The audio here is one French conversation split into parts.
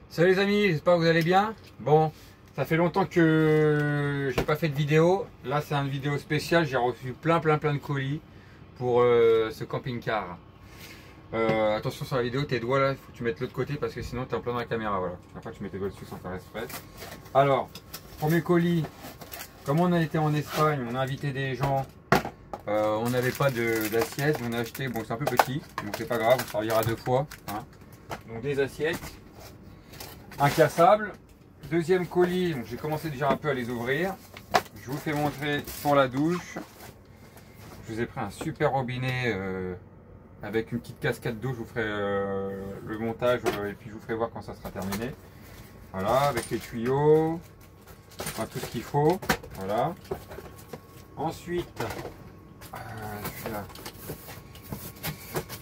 Salut les amis, j'espère que vous allez bien. Bon, ça fait longtemps que j'ai pas fait de vidéo. Là c'est une vidéo spéciale, j'ai reçu plein de colis pour ce camping-car. Attention sur la vidéo, tes doigts là, il faut que tu mettes l'autre côté parce que sinon tu es en plein dans la caméra. Voilà. Après tu mets tes doigts dessus sans faire exprès. Alors, premier colis, comme on a été en Espagne, on a invité des gens. On n'avait pas d'assiette, on a acheté, bon c'est un peu petit, donc c'est pas grave, on servira deux fois. Hein. Donc des assiettes. Incassable. Deuxième colis, j'ai commencé déjà un peu à les ouvrir. Je vous fais montrer pour la douche. Je vous ai pris un super robinet avec une petite cascade d'eau. Je vous ferai le montage et puis je vous ferai voir quand ça sera terminé. Voilà, avec les tuyaux, enfin, tout ce qu'il faut. Voilà. Ensuite, celui-là.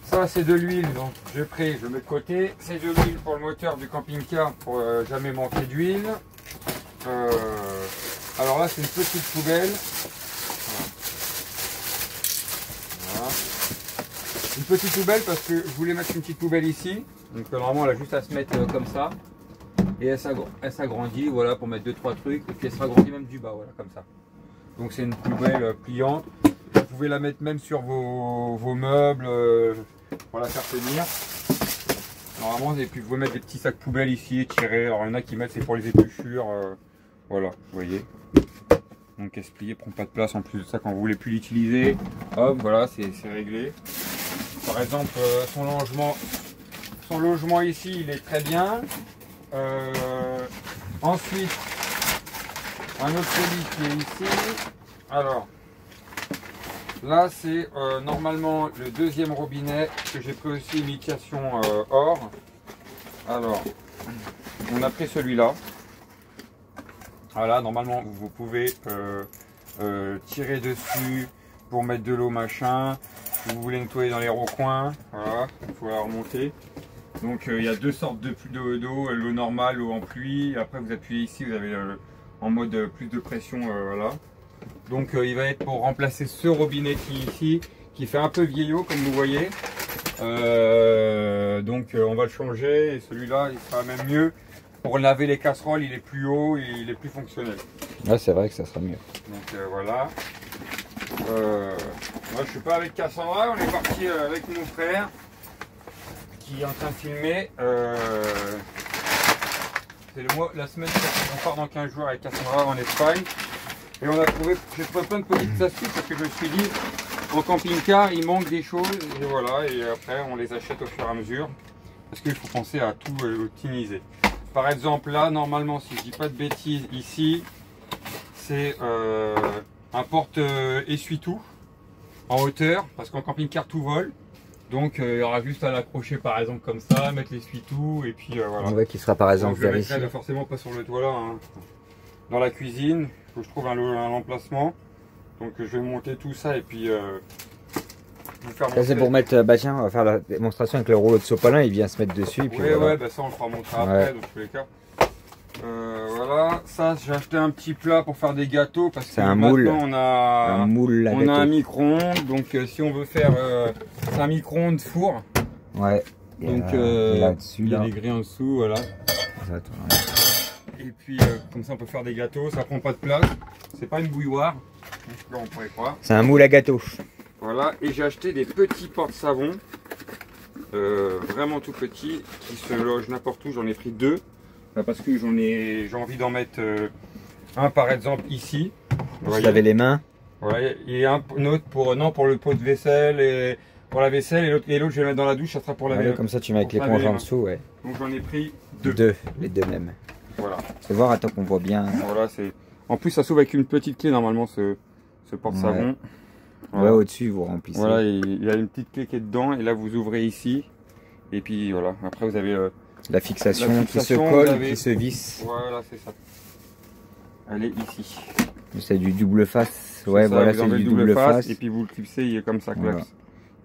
Ça c'est de l'huile, donc je le mets de côté. C'est de l'huile pour le moteur du camping-car pour jamais manquer d'huile. Alors là c'est une petite poubelle. Voilà. Une petite poubelle parce que je voulais mettre une petite poubelle ici. Donc normalement elle a juste à se mettre comme ça. Et elle s'agrandit, voilà, pour mettre 2-3 trucs. Et puis elle s'agrandit même du bas, voilà, comme ça. Donc c'est une poubelle pliante. Vous pouvez la mettre même sur vos meubles pour la faire tenir. Normalement, et puis vous pouvez mettre des petits sacs poubelles ici étirés. Alors il y en a qui mettent, c'est pour les épluchures. Voilà, vous voyez. Donc plier prend pas de place en plus de ça quand vous voulez plus l'utiliser. Hop, voilà, c'est réglé. Par exemple, son logement ici, il est très bien. Ensuite, un autre colis qui est ici. Alors, là c'est normalement le deuxième robinet que j'ai pris aussi imitation or. Alors, on a pris celui-là. Voilà, normalement vous pouvez tirer dessus pour mettre de l'eau machin. Si vous voulez nettoyer dans les recoins, voilà, il faut la remonter. Donc il y a deux sortes d'eau, l'eau normale, l'eau en pluie. Après vous appuyez ici, vous avez en mode plus de pression, voilà. Donc il va être pour remplacer ce robinet qui est ici, qui fait un peu vieillot comme vous voyez. Donc on va le changer et celui-là il sera même mieux. Pour laver les casseroles, il est plus haut et il est plus fonctionnel. Ouais, c'est vrai que ça sera mieux. Donc voilà. Moi je suis pas avec Cassandra, on est parti avec mon frère qui est en train de filmer. C'est la semaine on part dans 15 jours avec Cassandra en Espagne. Et j'ai trouvé plein de petites astuces parce que je me suis dit, en camping-car, il manque des choses. Et voilà, et après, on les achète au fur et à mesure. Parce qu'il faut penser à tout optimiser. Par exemple, là, normalement, si je dis pas de bêtises, ici, c'est un porte-essuie-tout en hauteur. Parce qu'en camping-car, tout vole. Donc, il y aura juste à l'accrocher, par exemple, comme ça, mettre l'essuie-tout. Et puis, voilà. Ouais, qui sera par exemple vers ici. Forcément pas sur le toit là. Hein. Dans la cuisine, il faut que je trouve un emplacement. Donc je vais monter tout ça et puis vous faire montrer. Ça c'est pour mettre, bah tiens, on va faire la démonstration avec le rouleau de sopalin, il vient se mettre dessus. Et puis ouais, voilà. ouais, bah ça on le fera montrer après, dans tous les cas. Voilà, ça j'ai acheté un petit plat pour faire des gâteaux parce que un moule. On a un micro-ondes, donc si on veut faire un micro-ondes four. Ouais. Donc là-dessus, il y a des grilles en dessous, voilà. Exactement. Et puis comme ça on peut faire des gâteaux, ça prend pas de place. C'est pas une bouilloire, là on pourrait croire. C'est un moule à gâteau. Voilà, et j'ai acheté des petits porte-savons, vraiment tout petits, qui se logent n'importe où. J'en ai pris deux, parce que j'ai envie d'en mettre un par exemple ici. Vous lavez les mains. Voilà, et un autre pour le pot de vaisselle et pour la vaisselle, et l'autre je vais le mettre dans la douche, ça sera pour la comme ça tu mets avec l'éponge en dessous, ouais. Donc j'en ai pris deux. Les deux mêmes. Voilà. C'est voir, attends qu'on voit bien. Voilà, en plus ça s'ouvre avec une petite clé normalement ce porte-savon. Ouais, voilà. Ouais, au-dessus vous remplissez. Voilà, il y a une petite clé qui est dedans et là vous ouvrez ici. Et puis voilà, après vous avez la fixation qui se colle, qui se visse. Voilà, c'est ça. Elle est ici. C'est du double face. Ouais, voilà, c'est du double face. Et puis vous le clipsez, il est comme ça. Voilà.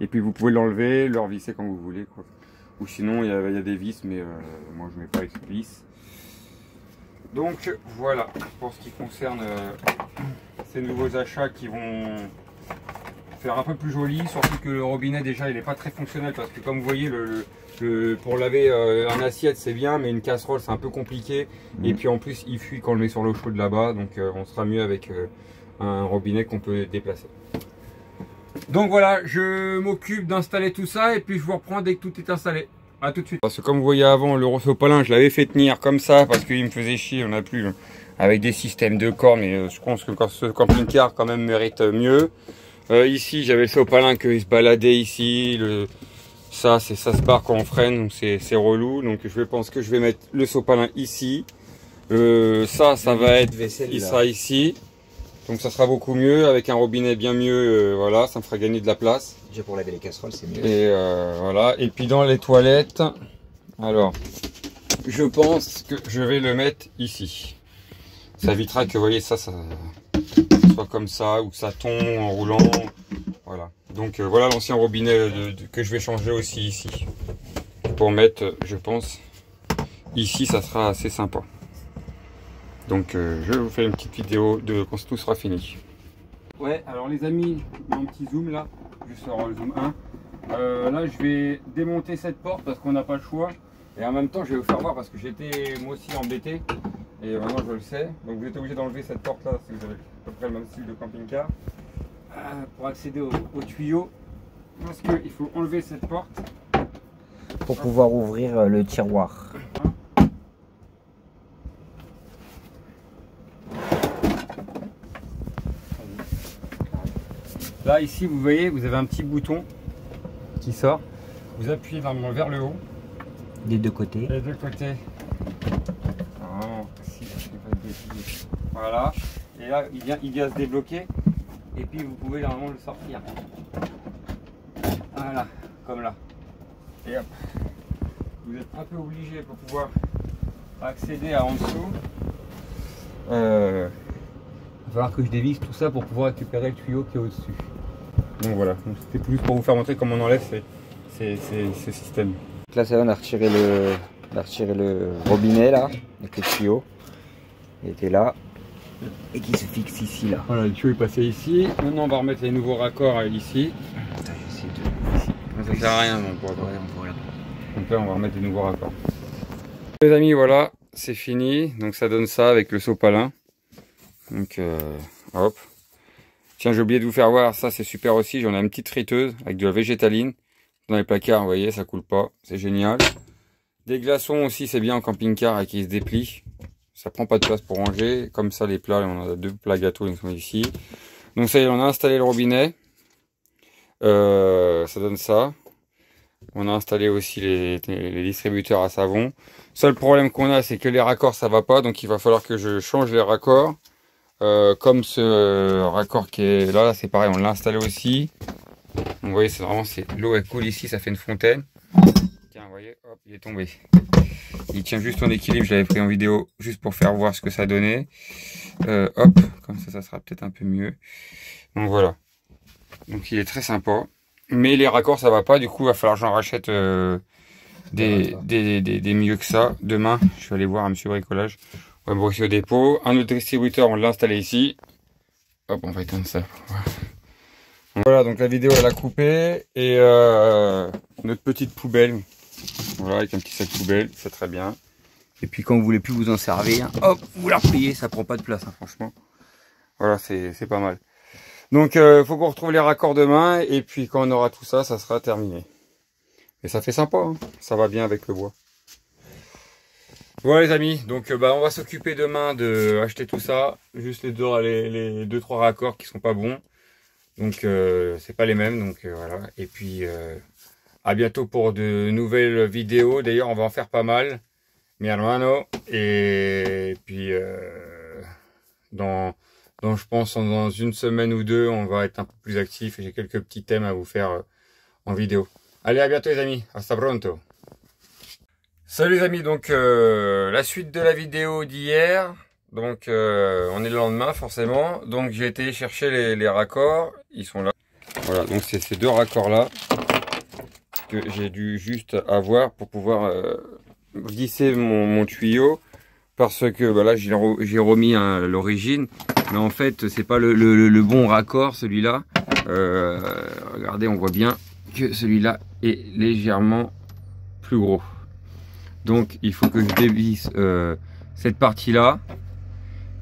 Et puis vous pouvez l'enlever, le revisser quand vous voulez, quoi. Ou sinon il y a des vis, mais moi je ne mets pas avec vis. Donc voilà, pour ce qui concerne ces nouveaux achats qui vont faire un peu plus joli, surtout que le robinet déjà il n'est pas très fonctionnel parce que comme vous voyez pour laver un assiette c'est bien, mais une casserole c'est un peu compliqué, et puis en plus il fuit quand on le met sur l'eau chaude là-bas, donc on sera mieux avec un robinet qu'on peut déplacer. Donc voilà, je m'occupe d'installer tout ça et puis je vous reprends dès que tout est installé. A tout de suite. Parce que comme vous voyez avant, le sopalin je l'avais fait tenir comme ça parce qu'il me faisait chier, on n'a plus avec des systèmes de cordes, mais je pense que ce camping-car quand même mérite mieux. Ici j'avais le sopalin qui se baladait ici, ça se barre quand on freine, donc c'est relou, donc je pense que je vais mettre le sopalin ici. Ça va être il sera ici, donc ça sera beaucoup mieux avec un robinet bien mieux, voilà, ça me fera gagner de la place. Déjà pour laver les casseroles c'est mieux. Et voilà, et puis dans les toilettes, alors je pense que je vais le mettre ici. Ça évitera que vous voyez ça soit comme ça ou que ça tombe en roulant. Voilà. Donc voilà l'ancien robinet que je vais changer aussi ici. Pour mettre, je pense, ici ça sera assez sympa. Donc je vous fais une petite vidéo de quand tout sera fini. Ouais, alors les amis, un petit zoom là, juste sur le zoom 1. Là je vais démonter cette porte parce qu'on n'a pas le choix. Et en même temps je vais vous faire voir parce que j'étais moi aussi embêté. Et maintenant je le sais. Donc vous êtes obligé d'enlever cette porte là si vous avez à peu près le même style de camping-car. Pour accéder au tuyau. Parce qu'il faut enlever cette porte. Pour pouvoir ouvrir le tiroir. Là ici vous voyez, vous avez un petit bouton qui sort. Vous appuyez normalement vers le haut. Des deux côtés. Des deux côtés. Voilà. Et là il vient se débloquer. Et puis vous pouvez normalement le sortir. Voilà, comme là. Et hop. Vous êtes un peu obligé pour pouvoir accéder à en dessous. Il va falloir que je dévisse tout ça pour pouvoir récupérer le tuyau qui est au-dessus. Donc voilà, c'était plus pour vous faire montrer comment on enlève ce système. Donc là, c'est on a retiré le robinet là, avec le tuyau. Il était là. Et qui se fixe ici là. Voilà, le tuyau est passé ici. Maintenant on va remettre les nouveaux raccords ici. Putain, j'essaie de... Ici. Ça sert à rien donc on voit là. Donc là on va remettre des nouveaux raccords. Les amis, voilà, c'est fini. Donc ça donne ça avec le sopalin. Donc hop. Tiens, j'ai oublié de vous faire voir, ça c'est super aussi. J'en ai une petite friteuse avec de la végétaline. Dans les placards, vous voyez, ça coule pas. C'est génial. Des glaçons aussi, c'est bien en camping-car et qui se déplient. Ça prend pas de place pour ranger. Comme ça, les plats, on a 2 plats gâteaux qui sont ici. Donc ça y est, on a installé le robinet. Ça donne ça. On a installé aussi les distributeurs à savon. Seul problème qu'on a, c'est que les raccords, ça va pas. Donc il va falloir que je change les raccords. Comme ce raccord qui est là, c'est pareil, on l'a installé aussi. Donc, vous voyez, c'est vraiment, l'eau elle coule ici, ça fait une fontaine. Tiens, vous voyez, hop, il est tombé. Il tient juste en équilibre, je l'avais pris en vidéo juste pour faire voir ce que ça donnait. Hop, comme ça sera peut-être un peu mieux. Donc voilà. Donc il est très sympa. Mais les raccords ça va pas, du coup il va falloir que j'en rachète des mieux que ça. Demain, je vais aller voir un monsieur bricolage. On va brosser au dépôt. Un autre distributeur, on l'a installé ici. Hop, on va éteindre ça. Voilà, donc la vidéo elle a coupé. Et notre petite poubelle. Voilà, avec un petit sac poubelle, c'est très bien. Et puis quand vous voulez plus vous en servir, hop, vous la repliez, ça prend pas de place, hein, franchement. Voilà, c'est pas mal. Donc faut qu'on retrouve les raccords demain, et puis quand on aura tout ça, ça sera terminé. Et ça fait sympa, hein, ça va bien avec le bois. Voilà les amis, donc on va s'occuper demain de acheter tout ça. Juste les 2-3 raccords qui sont pas bons. Donc c'est pas les mêmes, donc voilà. Et puis à bientôt pour de nouvelles vidéos. D'ailleurs, on va en faire pas mal, mi hermano. Et puis, je pense dans une semaine ou deux, on va être un peu plus actif. Et j'ai quelques petits thèmes à vous faire en vidéo. Allez, à bientôt les amis. Hasta pronto. Salut les amis. Donc, la suite de la vidéo d'hier. Donc, on est le lendemain forcément. Donc, j'ai été chercher les raccords. Ils sont là. Voilà, donc c'est ces 2 raccords là que j'ai dû juste avoir pour pouvoir glisser mon tuyau, parce que là j'ai remis l'origine, mais en fait c'est pas le bon raccord celui-là, regardez, on voit bien que celui-là est légèrement plus gros. Donc il faut que je dévisse cette partie-là,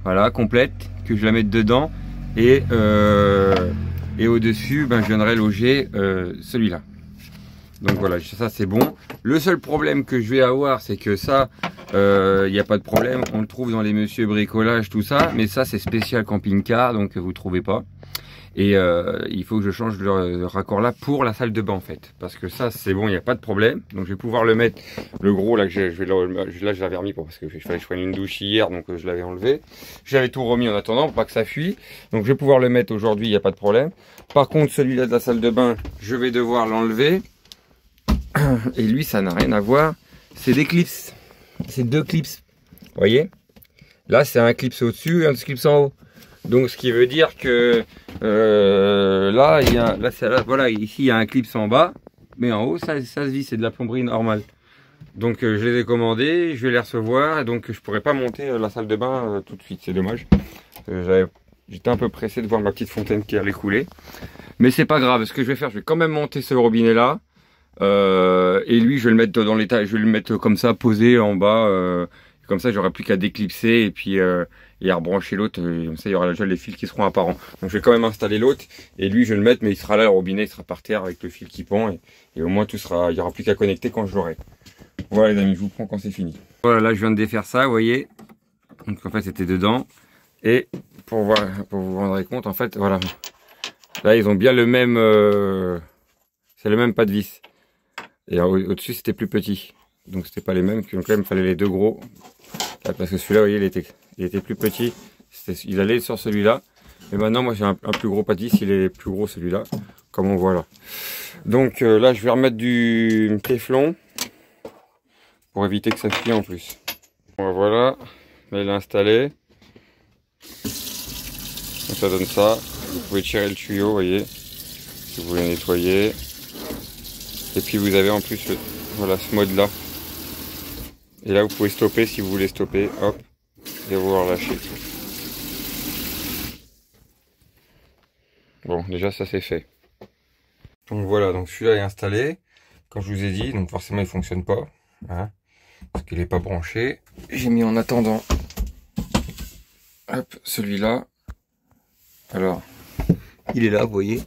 voilà, complète, que je la mette dedans. Et au-dessus, ben, je viendrai loger celui-là. Donc voilà, ça c'est bon. Le seul problème que je vais avoir, c'est que ça, il n'y a pas de problème. On le trouve dans les monsieur bricolage, tout ça. Mais ça, c'est spécial camping-car, donc vous ne trouvez pas. Et il faut que je change le raccord là pour la salle de bain en fait. Parce que ça, c'est bon, il n'y a pas de problème. Donc je vais pouvoir le mettre, le gros là, là je l'avais remis parce que il fallait que je prenne une douche hier, donc je l'avais enlevé. J'avais tout remis en attendant pour pas que ça fuit. Donc je vais pouvoir le mettre aujourd'hui, il n'y a pas de problème. Par contre, celui-là de la salle de bain, je vais devoir l'enlever. Et lui, ça n'a rien à voir. C'est des clips. C'est deux clips. Vous voyez? Là, c'est un clip au-dessus et un clip en haut. Donc, ce qui veut dire que là, voilà, ici, il y a un clip en bas. Mais en haut, ça se vit. C'est de la plomberie normale. Donc, je les ai commandés. Je vais les recevoir. Et donc, je pourrais pas monter la salle de bain tout de suite. C'est dommage. J'étais un peu pressé de voir ma petite fontaine qui allait couler. Mais c'est pas grave. Ce que je vais faire, je vais quand même monter ce robinet là. Et lui, je vais le mettre dans l'état, je vais le mettre comme ça, posé en bas. Comme ça, j'aurai plus qu'à déclipser et puis et à rebrancher l'autre. Comme ça, il y aura déjà les fils qui seront apparents. Donc, je vais quand même installer l'autre. Et lui, je vais le mettre, mais il sera là, le robinet, il sera par terre avec le fil qui pend. Et au moins, tout sera, il y aura plus qu'à connecter quand je l'aurai. Voilà, les amis, je vous prends quand c'est fini. Voilà, là, je viens de défaire ça, vous voyez. Donc, en fait, c'était dedans. Et pour vous rendre compte, en fait, voilà. Là, ils ont bien le même, c'est le même pas de vis. Et au-dessus, c'était plus petit. Donc, c'était pas les mêmes. Donc, là, il me fallait les deux gros. Là, parce que celui-là, vous voyez, il était plus petit. Il allait sur celui-là. Et maintenant, moi, j'ai un plus gros pas de vis. Il est plus gros, celui-là. Comme on voit là. Donc, là, je vais remettre du téflon. Pour éviter que ça fuit en plus. Bon, voilà. Là, il est installé. Donc, ça donne ça. Vous pouvez tirer le tuyau, vous voyez. Si vous voulez nettoyer. Et puis vous avez en plus voilà, ce mode là. Et là vous pouvez stopper si vous voulez stopper. Hop. Et vous relâcher. Bon, déjà ça c'est fait. Donc voilà, donc celui-là est installé. Comme je vous ai dit, donc forcément il fonctionne pas. Hein, parce qu'il n'est pas branché. J'ai mis en attendant. Hop, celui-là. Alors, il est là, vous voyez.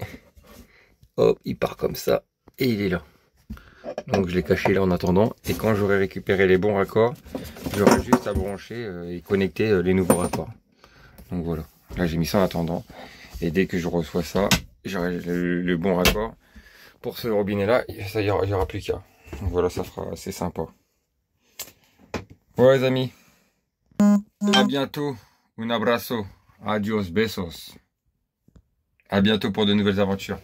Hop, il part comme ça. Et il est là. Donc je l'ai caché là en attendant. Et quand j'aurai récupéré les bons raccords, j'aurai juste à brancher et connecter les nouveaux raccords. Donc voilà. Là j'ai mis ça en attendant. Et dès que je reçois ça, j'aurai le bon raccord pour ce robinet là. Ça, il y aura plus qu'à. Donc voilà, ça fera assez sympa. Ouais les amis. À bientôt. Un abrazo. Adios, besos. À bientôt pour de nouvelles aventures.